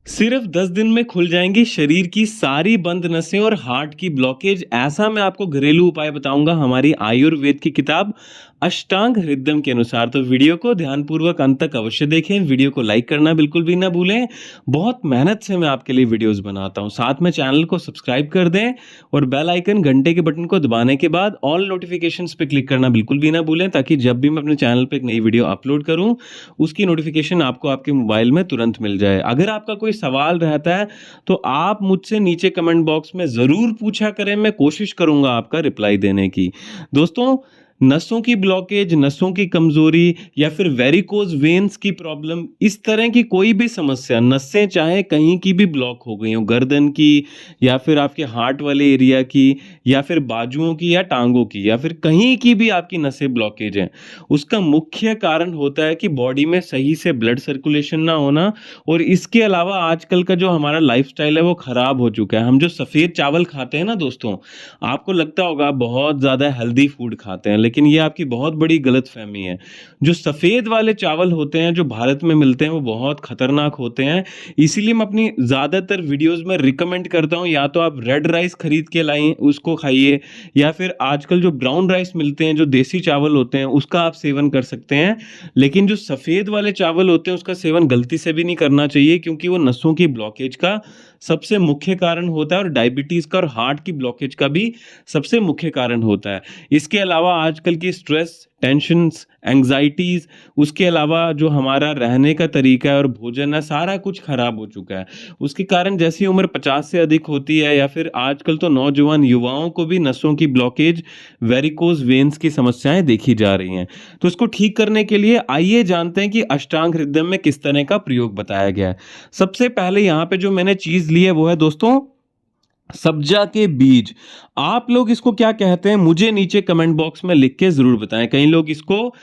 सिर्फ 10 दिन में खुल जाएंगी शरीर की सारी बंद नसें और हार्ट की ब्लॉकेज। ऐसा मैं आपको घरेलू उपाय बताऊंगा हमारी आयुर्वेद की किताब अष्टांग हृदयम के अनुसार। तो वीडियो को ध्यानपूर्वक अंत तक अवश्य देखें, वीडियो को लाइक करना बिल्कुल भी ना भूलें। बहुत मेहनत से मैं आपके लिए वीडियोस बनाता हूं। साथ में चैनल को सब्सक्राइब कर दें और बेल आइकन घंटे के बटन को दबाने के बाद ऑल नोटिफिकेशंस पे क्लिक करना बिल्कुल भी ना भूलें, ताकि जब भी मैं अपने चैनल पे एक नई वीडियो अपलोड करूं उसकी नोटिफिकेशन आपको आपके मोबाइल में तुरंत मिल जाए। अगर आपका कोई सवाल रहता है तो आप मुझसे नीचे कमेंट बॉक्स में ज़रूर पूछा करें, मैं कोशिश करूंगा आपका रिप्लाई देने की। दोस्तों, नसों की ब्लॉकेज, नसों की कमजोरी या फिर वेरिकोज वेन्स की प्रॉब्लम, इस तरह की कोई भी समस्या, नसें चाहे कहीं की भी ब्लॉक हो गई हो, गर्दन की या फिर आपके हार्ट वाले एरिया की या फिर बाजुओं की या टांगों की या फिर कहीं की भी आपकी नसें ब्लॉकेज हैं, उसका मुख्य कारण होता है कि बॉडी में सही से ब्लड सर्कुलेशन ना होना। और इसके अलावा आजकल का जो हमारा लाइफस्टाइल है वो खराब हो चुका है। हम जो सफ़ेद चावल खाते हैं ना दोस्तों, आपको लगता होगा आप बहुत ज़्यादा हेल्दी फूड खाते हैं, लेकिन ये आपकी बहुत बड़ी गलतफहमी है। जो सफ़ेद वाले चावल होते हैं जो भारत में मिलते हैं वो बहुत खतरनाक होते हैं। इसीलिए मैं अपनी ज़्यादातर वीडियोस में रिकमेंड करता हूँ, या तो आप रेड राइस खरीद के लाइए उसको खाइए, या फिर आजकल जो ब्राउन राइस मिलते हैं जो देसी चावल होते हैं उसका आप सेवन कर सकते हैं। लेकिन जो सफ़ेद वाले चावल होते हैं उसका सेवन गलती से भी नहीं करना चाहिए, क्योंकि वो नसों की ब्लॉकेज का सबसे मुख्य कारण होता है और डायबिटीज़ का और हार्ट की ब्लॉकेज का भी सबसे मुख्य कारण होता है। इसके अलावा आजकल की स्ट्रेस, टेंशन्स, एंग्जाइटीज़, उसके अलावा जो हमारा रहने का तरीका है और भोजन है, सारा कुछ खराब हो चुका है। उसके कारण जैसी उम्र 50 से अधिक होती है या फिर आजकल तो नौजवान युवाओं को भी नसों की ब्लॉकेज, वेरिकोज वेन्स की समस्याएं देखी जा रही हैं। तो इसको ठीक करने के लिए आइए जानते हैं कि अष्टांग हृदय में किस तरह का प्रयोग बताया गया है। सबसे पहले यहाँ पे जो मैंने चीज़ ली है वो है दोस्तों सब्जा के बीज। आप लोग इसको क्या कहते हैं मुझे नीचे कमेंट बॉक्स में लिख के जरूर बताएं। कई लोग इसको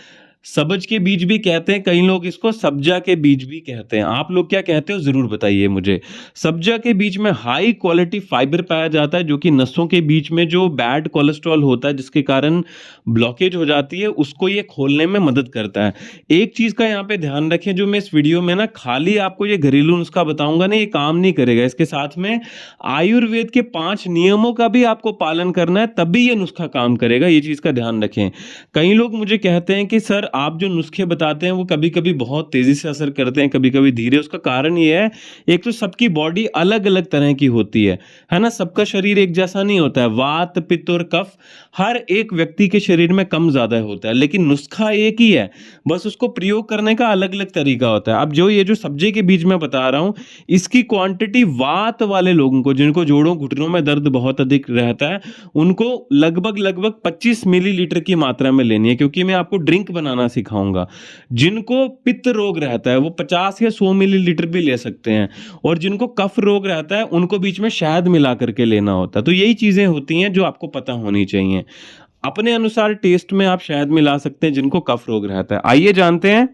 सब्ज के बीज भी कहते हैं, कई लोग इसको सब्जा के बीज भी कहते हैं। आप लोग क्या कहते हो जरूर बताइए मुझे। सब्जा के बीज में हाई क्वालिटी फाइबर पाया जाता है, जो कि नसों के बीच में जो बैड कोलेस्ट्रॉल होता है जिसके कारण ब्लॉकेज हो जाती है उसको ये खोलने में मदद करता है। एक चीज का यहाँ पे ध्यान रखें, जो मैं इस वीडियो में ना खाली आपको ये घरेलू नुस्खा बताऊंगा ना, ये काम नहीं करेगा। इसके साथ में आयुर्वेद के 5 नियमों का भी आपको पालन करना है, तभी ये नुस्खा काम करेगा। ये चीज का ध्यान रखें। कई लोग मुझे कहते हैं कि सर आप जो नुस्खे बताते हैं वो कभी कभी बहुत तेजी से असर करते हैं, कभी कभी धीरे। उसका कारण ये है, एक तो सबकी बॉडी अलग अलग तरह की होती है ना। सबका शरीर एक जैसा नहीं होता है। वात, पित्त और कफ हर एक व्यक्ति के शरीर में कम ज्यादा होता है, लेकिन नुस्खा एक ही है, बस उसको प्रयोग करने का अलग अलग तरीका होता है। अब जो ये जो सब्जी के बीज में बता रहा हूं, इसकी क्वांटिटी वात वाले लोगों को, जिनको जोड़ों घुटनों में दर्द बहुत अधिक रहता है, उनको लगभग लगभग 25 मिलीलीटर की मात्रा में लेनी है, क्योंकि मैं आपको ड्रिंक बनाना सिखाऊंगा। जिनको पित्त रोग रहता है वो 50 या 100 मिलीलीटर भी ले सकते हैं, और जिनको कफ रोग रहता है उनको बीच में शहद मिला करके लेना होता है। तो यही चीजें होती हैं जो आपको पता होनी चाहिए। अपने अनुसार टेस्ट में आप शहद मिला सकते हैं जिनको कफ रोग रहता है। आइए जानते हैं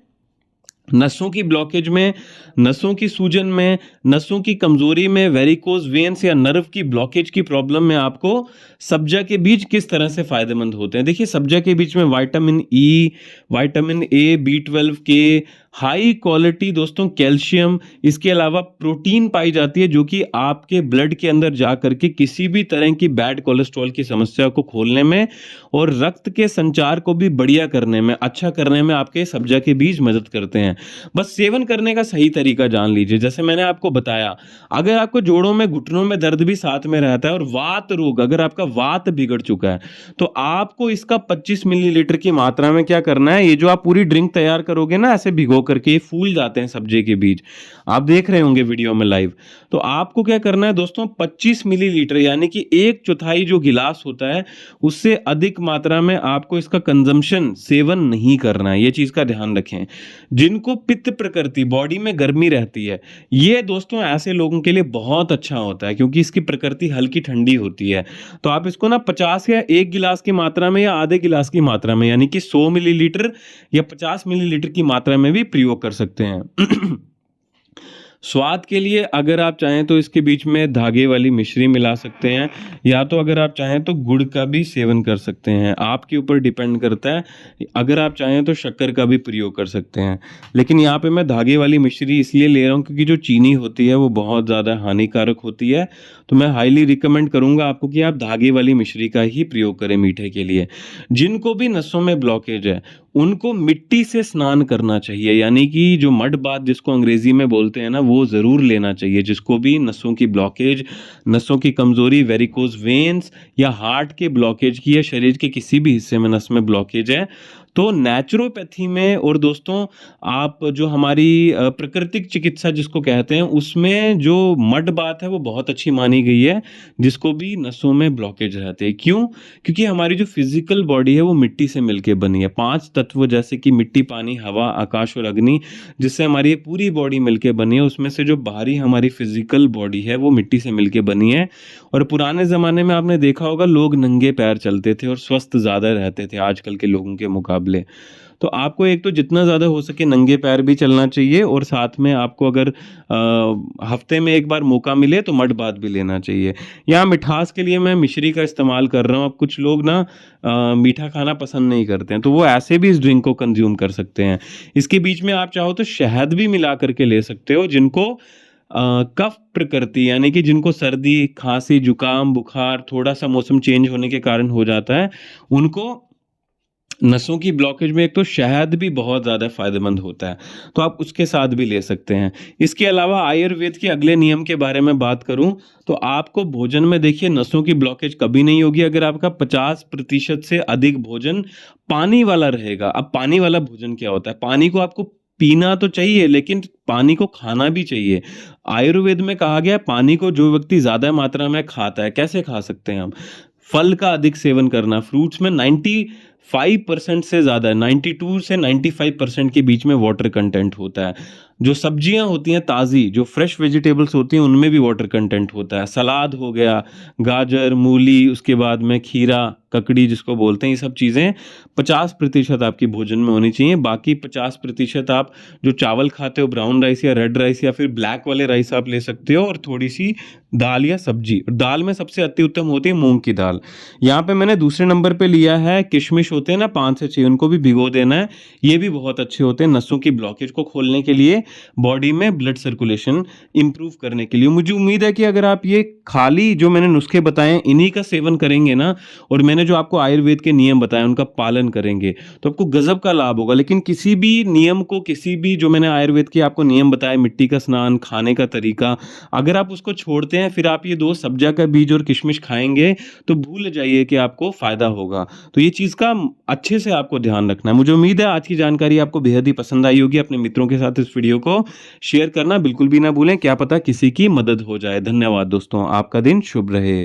नसों की ब्लॉकेज में, नसों की सूजन में, नसों की कमजोरी में, वेरिकोज वेन्स या नर्व की ब्लॉकेज की प्रॉब्लम में आपको सब्जा के बीज किस तरह से फायदेमंद होते हैं। देखिए, सब्जा के बीज में vitamin E, vitamin A, B12 के, हाई क्वालिटी दोस्तों कैल्शियम, इसके अलावा प्रोटीन पाई जाती है, जो कि आपके ब्लड के अंदर जा करके किसी भी तरह की बैड कोलेस्ट्रॉल की समस्या को खोलने में और रक्त के संचार को भी बढ़िया करने में, अच्छा करने में आपके सब्जा के बीज मदद करते हैं। बस सेवन करने का सही तरीका जान लीजिए। जैसे मैंने आपको बताया, अगर आपको जोड़ों में, घुटनों में दर्द भी साथ में रहता है और वात रोग, अगर आपका वात बिगड़ चुका है, तो आपको इसका 25 मिलीलीटर की मात्रा में क्या करना है, ये जो आप पूरी ड्रिंक तैयार करोगे ना ऐसे भिगो करके, ये फूल जाते हैं सब्जी के बीज, आप देख रहे होंगे वीडियो में लाइव। तो आपको क्या करना है दोस्तों, 25 मिलीलीटर यानी कि 1/4 जो गिलास होता है उससे अधिक मात्रा में आपको इसका कंजम्पशन, सेवन नहीं करना है। ये चीज का ध्यान रखें। जिनको पित्त प्रकृति, बॉडी में गर्मी रहती है, ये दोस्तों ऐसे लोगों के लिए बहुत अच्छा होता है, क्योंकि इसकी प्रकृति हल्की ठंडी होती है। तो आप इसको ना 50 या 1 गिलास की मात्रा में या आधे गिलास की मात्रा में, यानी कि 100 मिलीलीटर या 50 मिलीलीटर की मात्रा में भी प्रयोग कर सकते हैं। स्वाद के लिए अगर आप चाहें तो इसके बीच में धागे वाली मिश्री मिला सकते हैं, या तो अगर आप चाहें तो गुड़ का भी सेवन कर सकते हैं, आपके ऊपर डिपेंड करता है। अगर आप चाहें तो शक्कर का भी प्रयोग कर सकते हैं, लेकिन यहाँ पे मैं धागे वाली मिश्री इसलिए ले रहा हूँ क्योंकि जो चीनी होती है वो बहुत ज़्यादा हानिकारक होती है। तो मैं हाईली रिकमेंड करूँगा आपको कि आप धागे वाली मिश्री का ही प्रयोग करें मीठे के लिए। जिनको भी नसों में ब्लॉकेज है उनको मिट्टी से स्नान करना चाहिए, यानी कि जो मड बाथ जिसको अंग्रेजी में बोलते हैं ना, वो ज़रूर लेना चाहिए। जिसको भी नसों की ब्लॉकेज, नसों की कमज़ोरी, वेरिकोज वेन्स या हार्ट के ब्लॉकेज की या शरीर के किसी भी हिस्से में नस में ब्लॉकेज है, तो नेचुरोपैथी में और दोस्तों आप जो हमारी प्राकृतिक चिकित्सा जिसको कहते हैं उसमें जो मड बाथ है वो बहुत अच्छी मानी गई है। जिसको भी नसों में ब्लॉकेज रहते हैं, क्यों? क्योंकि हमारी जो फिजिकल बॉडी है वो मिट्टी से मिलके बनी है। 5 तत्व जैसे कि मिट्टी, पानी, हवा, आकाश और अग्नि, जिससे हमारी ये पूरी बॉडी मिलके बनी है, उसमें से जो बाहरी हमारी फिजिकल बॉडी है वो मिट्टी से मिलके बनी है। और पुराने ज़माने में आपने देखा होगा लोग नंगे पैर चलते थे और स्वस्थ ज़्यादा रहते थे आजकल के लोगों के मुकाबले। तो आपको एक तो जितना ज़्यादा हो सके नंगे पैर भी चलना चाहिए, और साथ में आपको अगर हफ्ते में एक बार मौका मिले तो मड बाथ भी लेना चाहिए। यहाँ मिठास के लिए मैं मिश्री का इस्तेमाल कर रहा हूँ। अब कुछ लोग ना मीठा खाना पसंद नहीं करते हैं, तो वो ऐसे भी इस ड्रिंक को कंज्यूम कर सकते हैं। इसके बीच में आप चाहो तो शहद भी मिला करके ले सकते हो। जिनको कफ प्रकृति, यानी कि जिनको सर्दी, खांसी, जुकाम, बुखार थोड़ा सा मौसम चेंज होने के कारण हो जाता है, उनको नसों की ब्लॉकेज में एक तो शहद भी बहुत ज़्यादा फायदेमंद होता है, तो आप उसके साथ भी ले सकते हैं। इसके अलावा आयुर्वेद के अगले नियम के बारे में बात करूं तो आपको भोजन में देखिए नसों की ब्लॉकेज कभी नहीं होगी अगर आपका 50% से अधिक भोजन पानी वाला रहेगा। अब पानी वाला भोजन क्या होता है? पानी को आपको पीना तो चाहिए, लेकिन पानी को खाना भी चाहिए। आयुर्वेद में कहा गया है पानी को जो व्यक्ति ज़्यादा मात्रा में खाता है, कैसे खा सकते हैं हम? फल का अधिक सेवन करना। फ्रूट्स में 95% से ज़्यादा, 92 से 95% के बीच में वाटर कंटेंट होता है। जो सब्जियां होती हैं ताज़ी, जो फ्रेश वेजिटेबल्स होती हैं उनमें भी वाटर कंटेंट होता है। सलाद हो गया, गाजर, मूली, उसके बाद में खीरा, ककड़ी जिसको बोलते हैं, ये सब चीज़ें 50% आपकी भोजन में होनी चाहिए। बाकी 50% आप जो चावल खाते हो, ब्राउन राइस या रेड राइस या फिर ब्लैक वाले राइस आप ले सकते हो, और थोड़ी सी दाल या सब्जी। दाल में सबसे अति उत्तम होती है मूंग की दाल। यहाँ पे मैंने दूसरे नंबर पे लिया है किशमिश होते हैं ना 5 से 6, उनको भी भिगो देना है। ये भी बहुत अच्छे होते हैं नसों की ब्लॉकेज को खोलने के लिए, बॉडी में ब्लड सर्कुलेशन इंप्रूव करने के लिए। मुझे उम्मीद है कि अगर आप ये खाली जो मैंने नुस्खे बताए इन्हीं का सेवन करेंगे ना, और मैंने जो आपको आयुर्वेद के नियम बताए उनका पालन करेंगे, तो आपको गजब का लाभ होगा। लेकिन किसी भी नियम को, किसी भी जो मैंने आयुर्वेद के आपको नियम बताए, मिट्टी का स्नान, खाने का तरीका, अगर आप उसको छोड़ते हैं फिर आप ये 2 सब्जा का बीज और किशमिश खाएंगे तो भूल जाइए कि आपको फायदा होगा। तो ये चीज़ का अच्छे से आपको ध्यान रखना है। मुझे उम्मीद है आज की जानकारी आपको बेहद ही पसंद आई होगी। अपने मित्रों के साथ इस वीडियो को शेयर करना बिल्कुल भी ना भूलें, क्या पता किसी की मदद हो जाए। धन्यवाद दोस्तों, आपका दिन शुभ रहे।